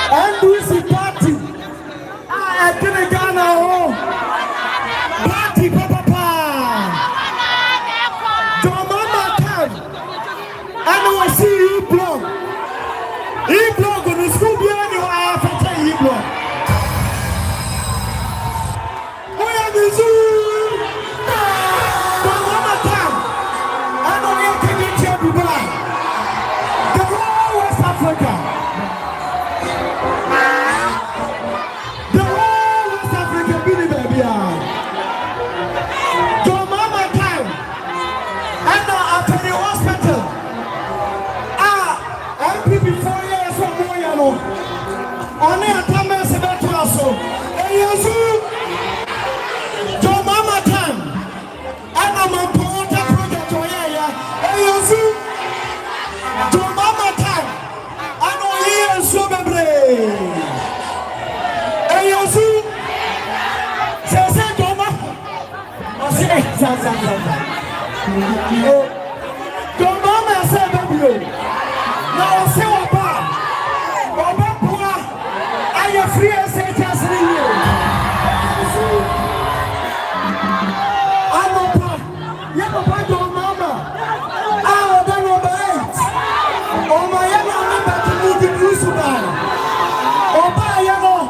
NDC party. I didn't Ghana home. Party papa. Your mama can. I know I see you blog. You blog on the school behind you. I have to tell you blog. Where are the zoo? Your mama can. I know you can get here Dubai. The whole West Africa. On est en train de se mettre à l'assaut. Et Jésus, ton maman t'aime. Elle n'a pas pour ta projet. Et Jésus, ton maman t'aime. Elle n'a rien sur le blé. Et Jésus, c'est ça ton maman. C'est ça. Ton maman c'est le blé. Non, c'est pas. Free as it has been. I'm a part. You're a part of mama. I'm a part. Oh, my mama, to move the news about. Oh, my yellow.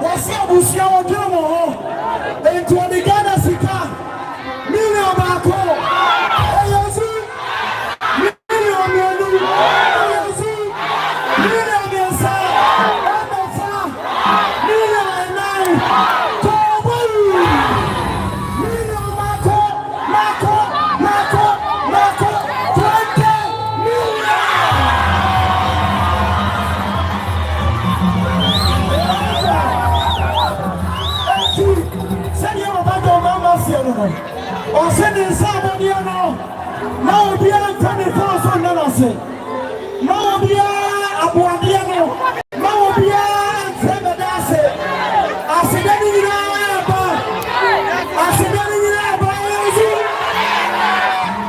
What's your bush? Your demo. Into the Ghana Sita. Million Marco. On sait des arbres bien non. Non bien 24 sur le lancer. Non bien à boire bien non. Non bien très menace. À se donner là-bas. À se donner là-bas.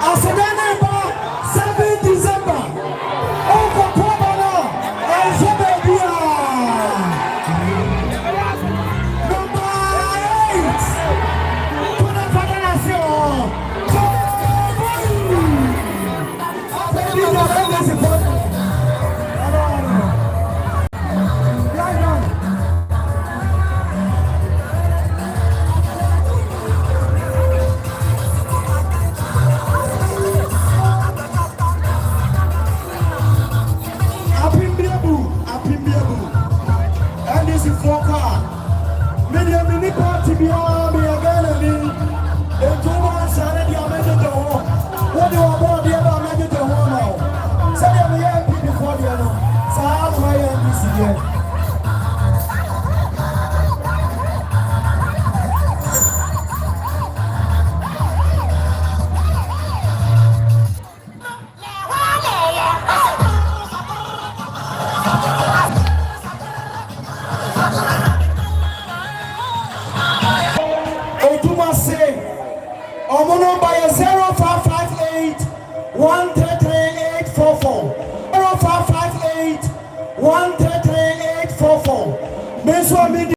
À se donner là-bas. 7 décembre. On comprend pas là. Et je vais bien. I'm going to buy a 055